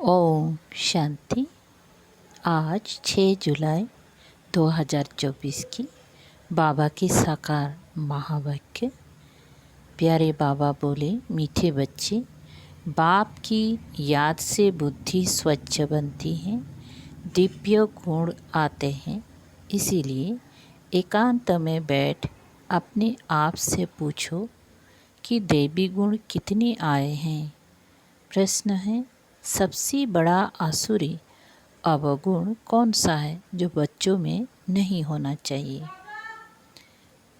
ओम शांति। आज 6 जुलाई 2024 की बाबा की साकार महावाक्य। प्यारे बाबा बोले, मीठे बच्चे, बाप की याद से बुद्धि स्वच्छ बनती है, दिव्य गुण आते हैं। इसीलिए एकांत में बैठ अपने आप से पूछो कि देवी गुण कितने आए हैं। प्रश्न है, सबसे बड़ा आसुरी अवगुण कौन सा है जो बच्चों में नहीं होना चाहिए?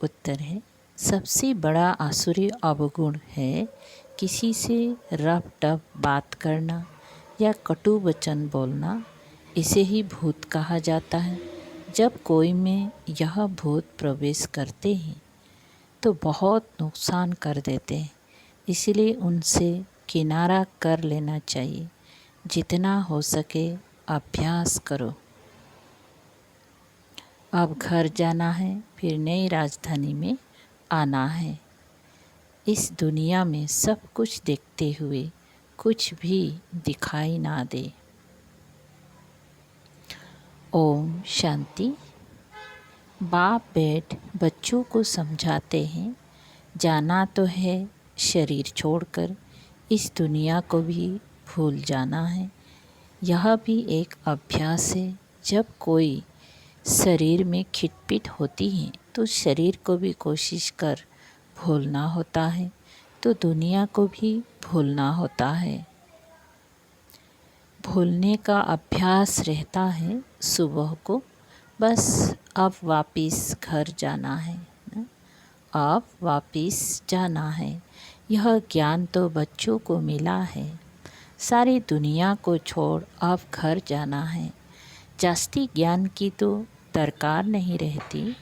उत्तर है, सबसे बड़ा आसुरी अवगुण है किसी से रफ टफ बात करना या कटु वचन बोलना। इसे ही भूत कहा जाता है। जब कोई में यह भूत प्रवेश करते हैं तो बहुत नुकसान कर देते हैं। इसलिए उनसे किनारा कर लेना चाहिए। जितना हो सके अभ्यास करो। अब घर जाना है, फिर नई राजधानी में आना है। इस दुनिया में सब कुछ देखते हुए कुछ भी दिखाई ना दे। ओम शांति। बाप बैठ बच्चों को समझाते हैं, जाना तो है शरीर छोड़कर, इस दुनिया को भी भूल जाना है। यह भी एक अभ्यास है। जब कोई शरीर में खिटपिट होती है तो शरीर को भी कोशिश कर भूलना होता है, तो दुनिया को भी भूलना होता है। भूलने का अभ्यास रहता है सुबह को, बस अब वापस घर जाना है, अब वापस जाना है। यह ज्ञान तो बच्चों को मिला है। सारी दुनिया को छोड़ अब घर जाना है। जास्ती ज्ञान की तो दरकार नहीं रहती।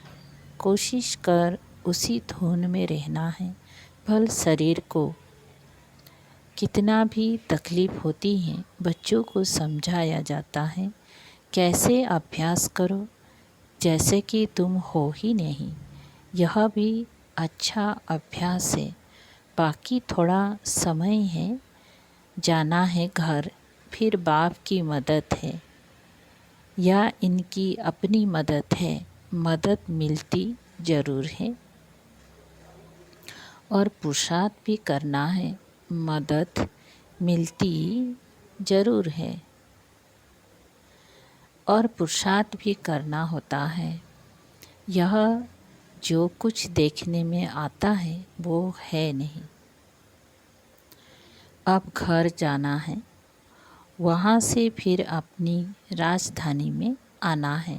कोशिश कर उसी धुन में रहना है। भल शरीर को कितना भी तकलीफ़ होती है, बच्चों को समझाया जाता है, कैसे अभ्यास करो जैसे कि तुम हो ही नहीं। यह भी अच्छा अभ्यास है। बाकी थोड़ा समय है, जाना है घर, फिर बाप की मदद है या इनकी अपनी मदद है। मदद मिलती ज़रूर है और पुरुषार्थ भी करना है। मदद मिलती ज़रूर है और पुरुषार्थ भी करना होता है। यह जो कुछ देखने में आता है वो है नहीं। अब घर जाना है, वहाँ से फिर अपनी राजधानी में आना है।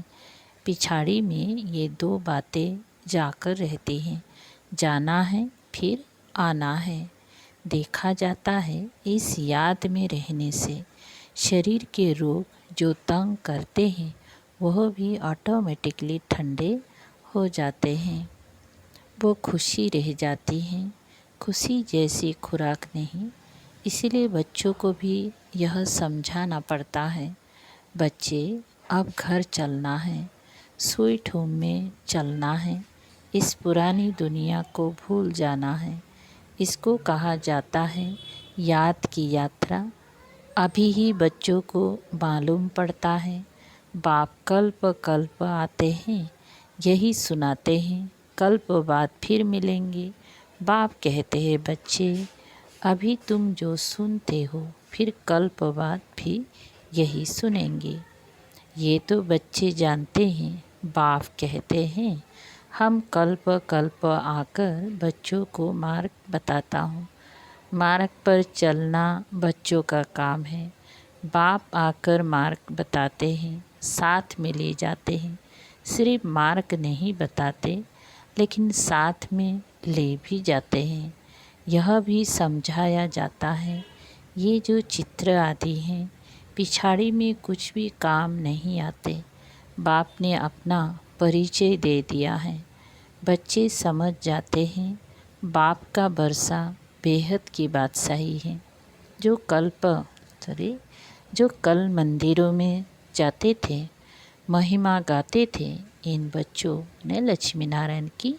पिछाड़ी में ये दो बातें जाकर रहती हैं, जाना है फिर आना है। देखा जाता है इस याद में रहने से शरीर के रोग जो तंग करते हैं वह भी ऑटोमेटिकली ठंडे हो जाते हैं। वो खुशी रह जाती हैं। खुशी जैसी खुराक नहीं। इसलिए बच्चों को भी यह समझाना पड़ता है, बच्चे अब घर चलना है, स्वीट होम में चलना है। इस पुरानी दुनिया को भूल जाना है। इसको कहा जाता है याद की यात्रा। अभी ही बच्चों को मालूम पड़ता है। बाप कल्प कल्प आते हैं, यही सुनाते हैं, कल्प बाद फिर मिलेंगे। बाप कहते हैं, बच्चे अभी तुम जो सुनते हो फिर कल्प बाद भी यही सुनेंगे। ये तो बच्चे जानते हैं। बाप कहते हैं, हम कल्प कल्प आकर बच्चों को मार्ग बताता हूँ। मार्ग पर चलना बच्चों का काम है। बाप आकर मार्ग बताते हैं, साथ में ले जाते हैं। सिर्फ मार्ग नहीं बताते, लेकिन साथ में ले भी जाते हैं। यह भी समझाया जाता है, ये जो चित्र आदि हैं पिछाड़ी में कुछ भी काम नहीं आते। बाप ने अपना परिचय दे दिया है। बच्चे समझ जाते हैं बाप का बरसा बेहद की बादशाही है। जो कल मंदिरों में जाते थे, महिमा गाते थे, इन बच्चों ने लक्ष्मी नारायण की,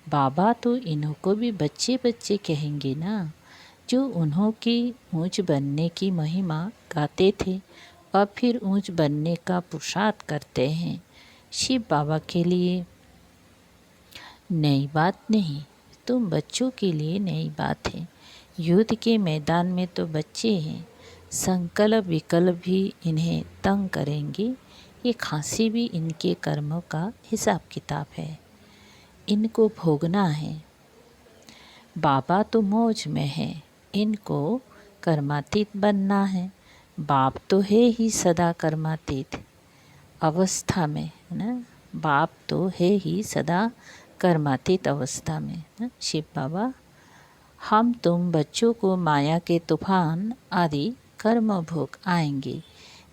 बाबा तो इन्हों को भी बच्चे बच्चे कहेंगे ना। जो उन्हों की ऊंच बनने की महिमा गाते थे और फिर ऊंच बनने का पुरुषार्थ करते हैं। शिव बाबा के लिए नई बात नहीं, तुम बच्चों के लिए नई बात है। युद्ध के मैदान में तो बच्चे हैं, संकल्प विकल्प भी इन्हें तंग करेंगे। ये खांसी भी इनके कर्मों का हिसाब किताब है, इनको भोगना है। बाबा तो मौज में है, इनको कर्मातीत बनना है। बाप तो है ही सदा कर्मातीत अवस्था में, है ना। बाप तो है ही सदा कर्मातीत अवस्था में, ना। शिव बाबा, हम तुम बच्चों को माया के तूफान आदि कर्म भोग आएंगे,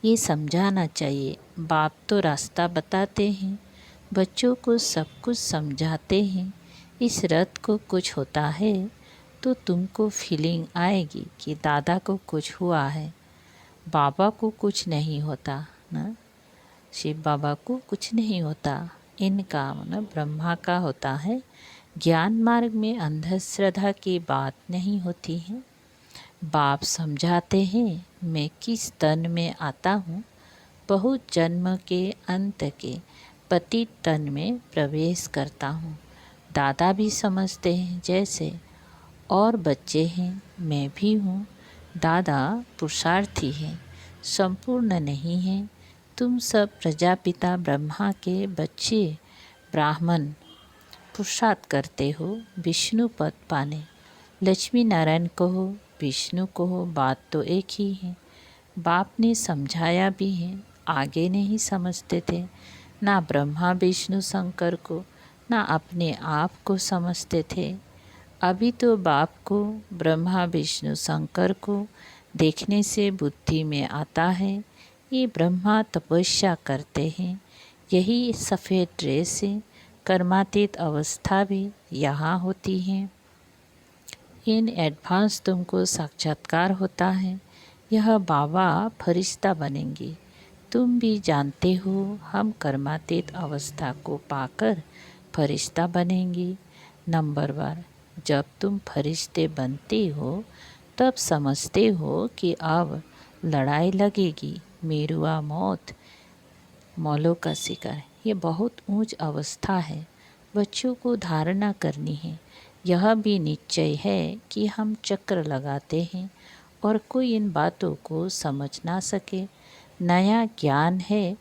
ये समझाना चाहिए। बाप तो रास्ता बताते हैं, बच्चों को सब कुछ समझाते हैं। इस रथ को कुछ होता है तो तुमको फीलिंग आएगी कि दादा को कुछ हुआ है। बाबा को कुछ नहीं होता ना, शिव बाबा को कुछ नहीं होता, इनका मतलब ब्रह्मा का होता है। ज्ञान मार्ग में अंधश्रद्धा की बात नहीं होती है। बाप समझाते हैं, मैं किस तन में आता हूँ, बहुत जन्म के अंत के पतित तन में प्रवेश करता हूँ। दादा भी समझते हैं जैसे और बच्चे हैं, मैं भी हूँ। दादा पुरुषार्थी हैं, संपूर्ण नहीं हैं। तुम सब प्रजापिता ब्रह्मा के बच्चे ब्राह्मण पुरुषार्थ करते हो विष्णु पद पाने। लक्ष्मी नारायण कहो, विष्णु कहो, बात तो एक ही है। बाप ने समझाया भी है, आगे नहीं समझते थे। ना ब्रह्मा विष्णु शंकर को, ना अपने आप को समझते थे। अभी तो बाप को ब्रह्मा विष्णु शंकर को देखने से बुद्धि में आता है, ये ब्रह्मा तपस्या करते हैं, यही सफ़ेद ड्रेस है। कर्मातीत अवस्था भी यहाँ होती है। इन एडवांस तुमको साक्षात्कार होता है। यह बाबा फरिश्ता बनेंगे। तुम भी जानते हो, हम कर्मातीत अवस्था को पाकर फरिश्ता बनेंगे। नंबर 1, जब तुम फरिश्ते बनते हो तब समझते हो कि अब लड़ाई लगेगी, मेरुआ मौत, मौलों का शिकार। ये बहुत ऊंच अवस्था है, बच्चों को धारणा करनी है। यह भी निश्चय है कि हम चक्र लगाते हैं और कोई इन बातों को समझ ना सके। नया ज्ञान है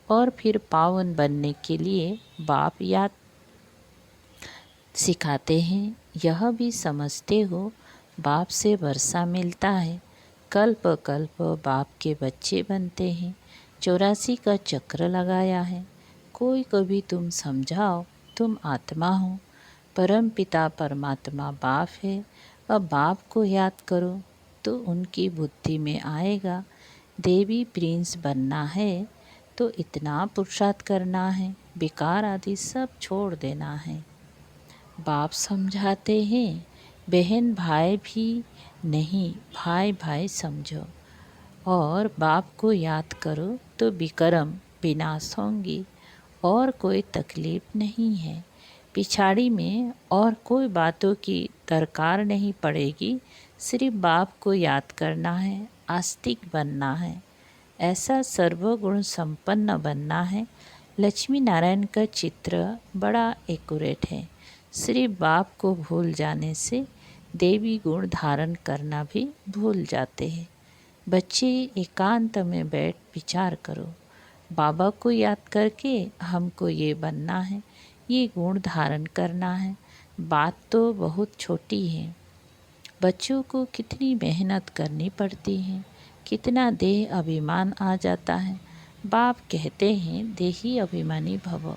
और फिर पावन बनने के लिए बाप याद सिखाते हैं। यह भी समझते हो, बाप से वर्षा मिलता है, कल्प कल्प बाप के बच्चे बनते हैं। 84 का चक्र लगाया है। कोई कभी तुम समझाओ, तुम आत्मा हो, परम पिता परमात्मा बाप है। अब बाप को याद करो तो उनकी बुद्धि में आएगा, देवी प्रिंस बनना है तो इतना पुरुषार्थ करना है, बेकार आदि सब छोड़ देना है। बाप समझाते हैं, बहन भाई भी नहीं, भाई भाई समझो और बाप को याद करो तो विक्रम विनाश होंगी और कोई तकलीफ नहीं है। पिछाड़ी में और कोई बातों की दरकार नहीं पड़ेगी, सिर्फ बाप को याद करना है, आस्तिक बनना है, ऐसा सर्वगुण संपन्न बनना है। लक्ष्मी नारायण का चित्र बड़ा एक्यूरेट है। सिर्फ बाप को भूल जाने से देवी गुण धारण करना भी भूल जाते हैं। बच्चे एकांत में बैठ विचार करो, बाबा को याद करके हमको ये बनना है, ये गुण धारण करना है। बात तो बहुत छोटी है, बच्चों को कितनी मेहनत करनी पड़ती है, कितना देह अभिमान आ जाता है। बाप कहते हैं, देही अभिमानी भव,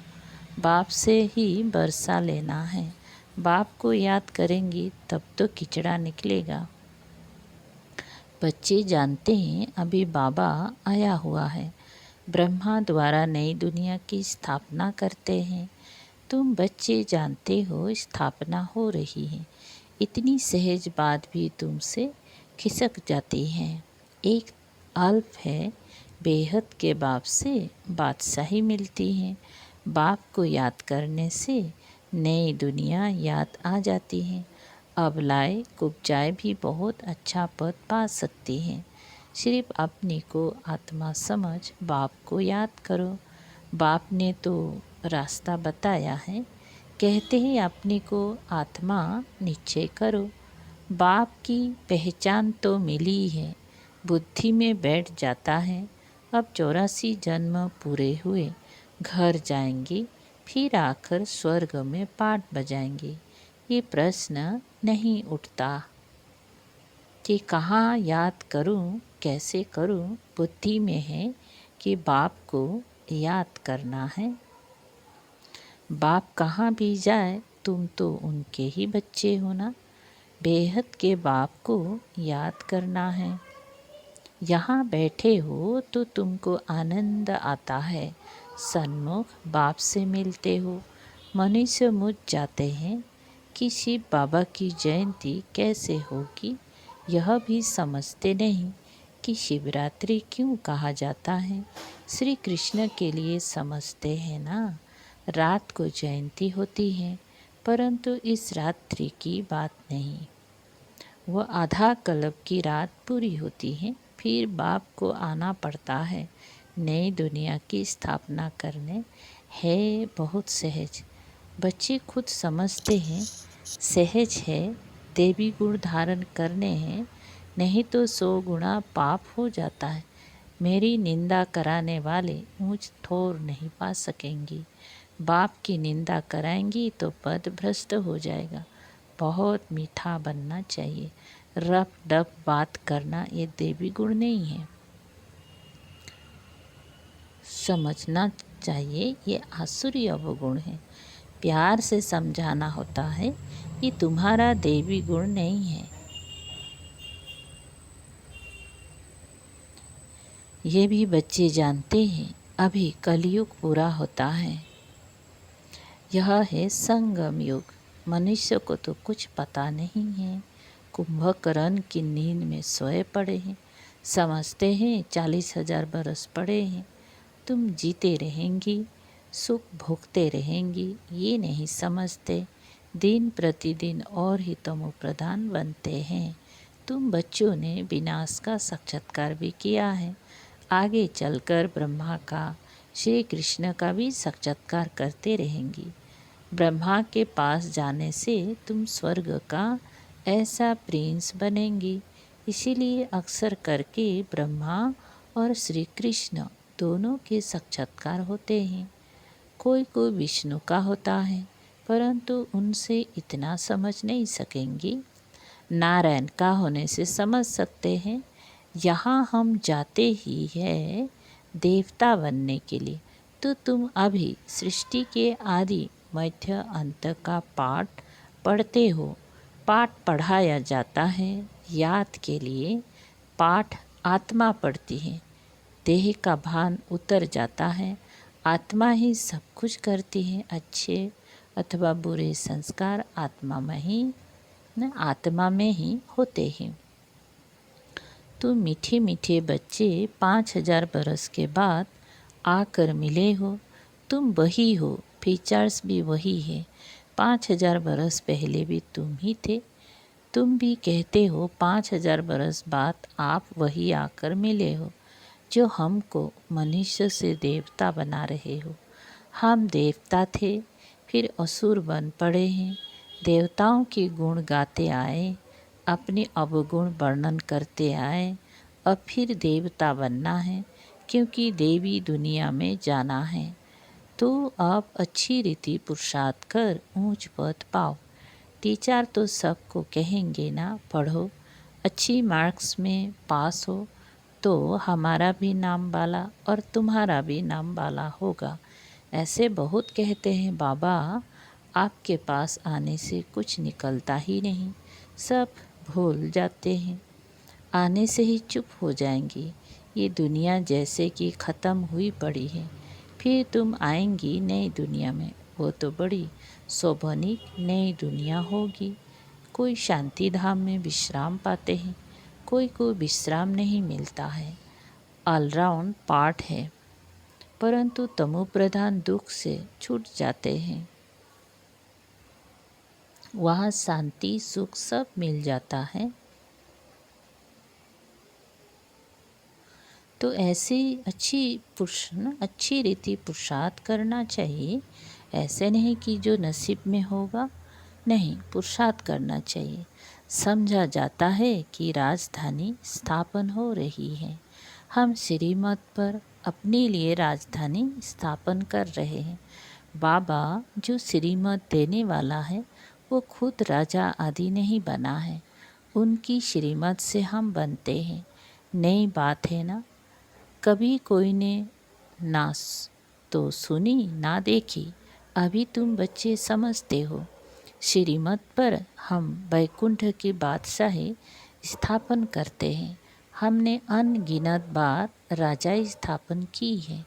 बाप से ही वर्षा लेना है। बाप को याद करेंगी तब तो किचड़ा निकलेगा। बच्चे जानते हैं अभी बाबा आया हुआ है, ब्रह्मा द्वारा नई दुनिया की स्थापना करते हैं। तुम बच्चे जानते हो स्थापना हो रही है, इतनी सहज बात भी तुमसे खिसक जाती है। एक अल्प है, बेहद के बाप से बादशाही मिलती है। बाप को याद करने से नई दुनिया याद आ जाती है। अबलाएं कुब्जाएं भी बहुत अच्छा पद पा सकती हैं। सिर्फ अपनी को आत्मा समझ बाप को याद करो। बाप ने तो रास्ता बताया है, कहते हैं अपने को आत्मा निश्चय करो। बाप की पहचान तो मिली है, बुद्धि में बैठ जाता है। अब 84 जन्म पूरे हुए, घर जाएंगे, फिर आकर स्वर्ग में पाठ बजाएंगे। ये प्रश्न नहीं उठता कि कहाँ याद करूं, कैसे करूं। बुद्धि में है कि बाप को याद करना है। बाप कहाँ भी जाए तुम तो उनके ही बच्चे हो ना। बेहद के बाप को याद करना है। यहाँ बैठे हो तो तुमको आनंद आता है। सन्मुख बाप से मिलते हो। मनुष्य मुझ जाते हैं कि शिव बाबा की जयंती कैसे होगी, यह भी समझते नहीं कि शिवरात्रि क्यों कहा जाता है। श्री कृष्ण के लिए समझते हैं ना, रात को जयंती होती है, परंतु इस रात्रि की बात नहीं। वह आधा कल्प की रात पूरी होती है, फिर बाप को आना पड़ता है नई दुनिया की स्थापना करने। है बहुत सहज, बच्चे खुद समझते हैं सहज है। देवी गुण धारण करने हैं, नहीं तो 100 गुना पाप हो जाता है। मेरी निंदा कराने वाले ऊंच ठोर नहीं पा सकेंगी। बाप की निंदा कराएंगी तो पद भ्रष्ट हो जाएगा। बहुत मीठा बनना चाहिए। रफ डफ बात करना ये देवी गुण नहीं है। समझना चाहिए ये आसुरी अवगुण है। प्यार से समझाना होता है, ये तुम्हारा देवी गुण नहीं है। ये भी बच्चे जानते हैं, अभी कलयुग पूरा होता है। यह है संगम युग। मनुष्य को तो कुछ पता नहीं है। कुंभकर्ण की नींद में सोए पड़े हैं, समझते हैं 40,000 बरस पड़े हैं। तुम जीते रहेंगी, सुख भोगते रहेंगी, ये नहीं समझते। दिन प्रतिदिन और ही तमो प्रधान बनते हैं। तुम बच्चों ने विनाश का साक्षात्कार भी किया है, आगे चलकर ब्रह्मा का, श्री कृष्ण का भी साक्षात्कार करते रहेंगी। ब्रह्मा के पास जाने से तुम स्वर्ग का ऐसा प्रिंस बनेंगी। इसीलिए अक्सर करके ब्रह्मा और श्री कृष्ण दोनों के साक्षात्कार होते हैं। कोई को विष्णु का होता है, परंतु उनसे इतना समझ नहीं सकेंगी। नारायण का होने से समझ सकते हैं। यहाँ हम जाते ही है देवता बनने के लिए, तो तुम अभी सृष्टि के आदि मध्य अंत का पाठ पढ़ते हो। पाठ पढ़ाया जाता है याद के लिए। पाठ आत्मा पढ़ती है, देह का भान उतर जाता है। आत्मा ही सब कुछ करती है। अच्छे अथवा बुरे संस्कार आत्मा में ही होते हैं। तो मीठे मीठे बच्चे 5,000 बरस के बाद आकर मिले हो। तुम वही हो, फीचर्स भी वही है। 5,000 बरस पहले भी तुम ही थे। तुम भी कहते हो 5,000 बरस बाद आप वही आकर मिले हो, जो हमको मनुष्य से देवता बना रहे हो। हम देवता थे, फिर असुर बन पड़े हैं। देवताओं के गुण गाते आए, अपने अवगुण वर्णन करते आए। अब फिर देवता बनना है, क्योंकि देवी दुनिया में जाना है। तो आप अच्छी रीति पुरुषार्थ कर ऊंच पद पाओ। टीचर तो सबको कहेंगे ना, पढ़ो, अच्छी मार्क्स में पास हो तो हमारा भी नाम वाला और तुम्हारा भी नाम वाला होगा। ऐसे बहुत कहते हैं, बाबा आपके पास आने से कुछ निकलता ही नहीं, सब भूल जाते हैं, आने से ही चुप हो जाएंगी। ये दुनिया जैसे कि ख़त्म हुई पड़ी है। फिर तुम आएंगी नई दुनिया में, वो तो बड़ी शोभनीक नई दुनिया होगी। कोई शांति धाम में विश्राम पाते हैं, कोई को विश्राम नहीं मिलता है। ऑलराउंड पाठ है, परंतु तमो प्रधान दुख से छूट जाते हैं। वहाँ शांति सुख सब मिल जाता है। तो ऐसी अच्छी रीति पुरुषार्थ करना चाहिए। ऐसे नहीं कि जो नसीब में होगा, नहीं, पुरुषार्थ करना चाहिए। समझा जाता है कि राजधानी स्थापन हो रही है। हम श्रीमत पर अपने लिए राजधानी स्थापन कर रहे हैं। बाबा जो श्रीमत देने वाला है वो खुद राजा आदि नहीं बना है, उनकी श्रीमत से हम बनते हैं। नई बात है ना, कभी कोई ने ना तो सुनी ना देखी, अभी तुम बच्चे समझते हो। श्रीमत पर हम वैकुंठ की बादशाही स्थापन करते हैं। हमने अनगिनत बार राजाई स्थापन की है,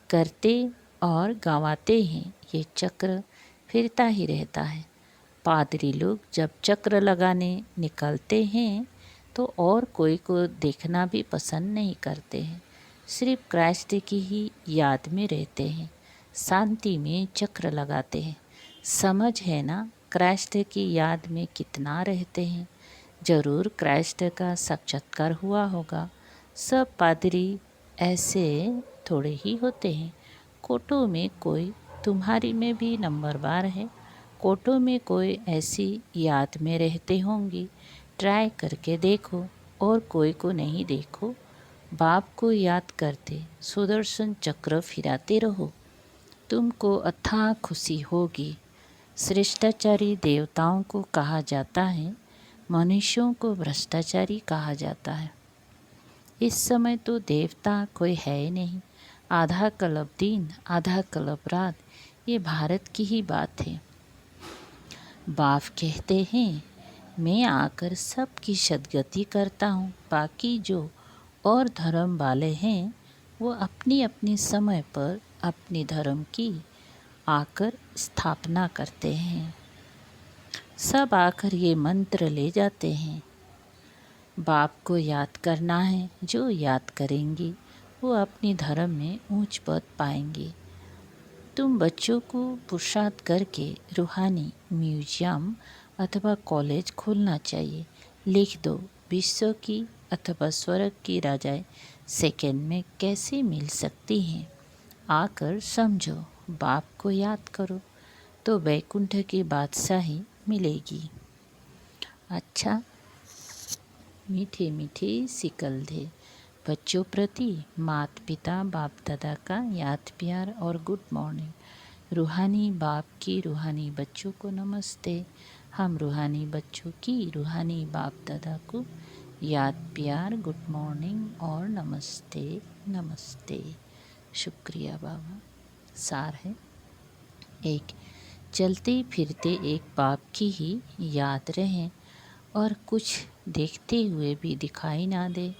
करते और गंवाते हैं। ये चक्र फिरता ही रहता है। पादरी लोग जब चक्र लगाने निकलते हैं तो और कोई को देखना भी पसंद नहीं करते हैं, सिर्फ क्राइस्ट की ही याद में रहते हैं, शांति में चक्र लगाते हैं। समझ है ना, क्राइस्ट की याद में कितना रहते हैं। जरूर क्राइस्ट का साक्षात्कार हुआ होगा। सब पादरी ऐसे थोड़े ही होते हैं। कोटों में कोई तुम्हारी में भी नंबरवार है, कोटों में कोई ऐसी याद में रहते होंगी। ट्राई करके देखो और कोई को नहीं देखो। बाप को याद करते सुदर्शन चक्र फिराते रहो, तुमको अथाह खुशी होगी। श्रेष्ठाचारी देवताओं को कहा जाता है, मनुष्यों को भ्रष्टाचारी कहा जाता है। इस समय तो देवता कोई है ही नहीं। आधा कल्प दिन आधा कल्प रात, ये भारत की ही बात है। बाप कहते हैं, मैं आकर सबकी सद्गति करता हूँ। बाकी जो और धर्म वाले हैं वो अपनी अपनी समय पर अपनी धर्म की आकर स्थापना करते हैं। सब आकर ये मंत्र ले जाते हैं। बाप को याद करना है, जो याद करेंगे वो अपनी धर्म में ऊंच पद पाएंगे। तुम बच्चों को पुरुषार्थ करके रूहानी म्यूजियम अथवा कॉलेज खोलना चाहिए। लिख दो, विश्व की अथवा स्वर्ग की राजाएं सेकंड में कैसे मिल सकती हैं। आकर समझो, बाप को याद करो तो वैकुंठ की बादशाही मिलेगी। अच्छा, मीठे मीठे सिकलधे बच्चों प्रति माता पिता बाप दादा का याद प्यार और गुड मॉर्निंग। रूहानी बाप की रूहानी बच्चों को नमस्ते। हम रूहानी बच्चों की रूहानी बाप दादा को याद प्यार गुड मॉर्निंग और नमस्ते नमस्ते। शुक्रिया बाबा। सार है, एक, चलते फिरते एक बाप की ही याद रहें और कुछ देखते हुए भी दिखाई ना दे,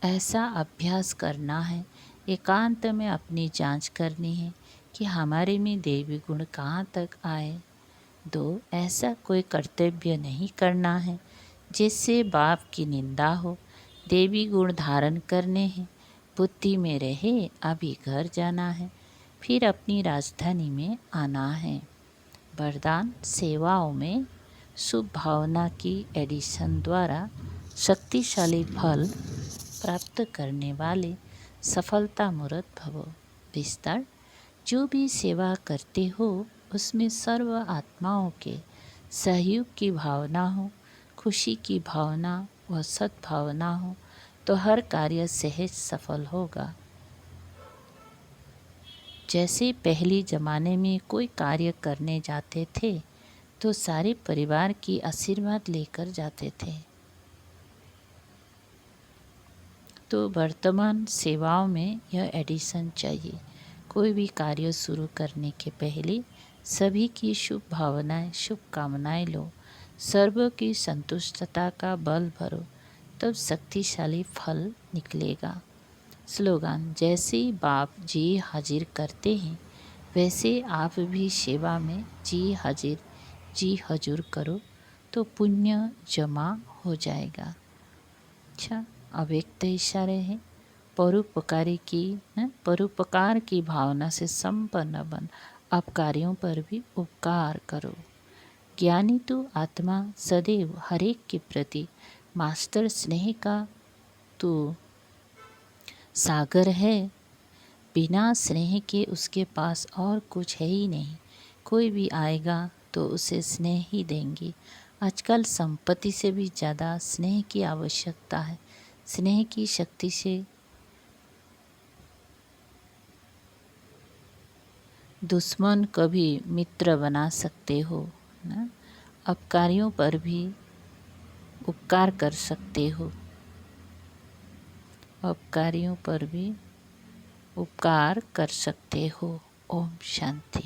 ऐसा अभ्यास करना है। एकांत में अपनी जांच करनी है कि हमारे में देवी गुण कहाँ तक आए। दो, ऐसा कोई कर्तव्य नहीं करना है जिससे बाप की निंदा हो। देवी गुण धारण करने हैं, बुद्धि में रहे अभी घर जाना है, फिर अपनी राजधानी में आना है। वरदान, सेवाओं में शुभ भावना की एडिशन द्वारा शक्तिशाली फल प्राप्त करने वाले सफलता मूर्त भवो। विस्तार, जो भी सेवा करते हो उसमें सर्व आत्माओं के सहयोग की भावना हो, खुशी की भावना व सद्भावना हो तो हर कार्य सहज सफल होगा। जैसे पहले ज़माने में कोई कार्य करने जाते थे तो सारे परिवार की आशीर्वाद लेकर जाते थे, तो वर्तमान सेवाओं में यह एडिशन चाहिए। कोई भी कार्य शुरू करने के पहले सभी की शुभ भावनाएं शुभकामनाएं लो, सर्व की संतुष्टता का बल भरो, तब शक्तिशाली फल निकलेगा। स्लोगन, जैसे बाप जी हाजिर करते हैं वैसे आप भी सेवा में जी हजूर करो तो पुण्य जमा हो जाएगा। अच्छा, अव्यक्त इशारे हैं। परोपकार की भावना से संपन्न बन अपकारियों पर भी उपकार करो। ज्ञानी तो आत्मा सदैव हरेक के प्रति मास्टर स्नेह का तो सागर है। बिना स्नेह के उसके पास और कुछ है ही नहीं। कोई भी आएगा तो उसे स्नेह ही देंगे। आजकल संपत्ति से भी ज़्यादा स्नेह की आवश्यकता है। स्नेह की शक्ति से दुश्मन कभी मित्र बना सकते हो ना। अपकारियों पर भी उपकार कर सकते हो। अपकारियों पर भी उपकार कर सकते हो। ओम शांति।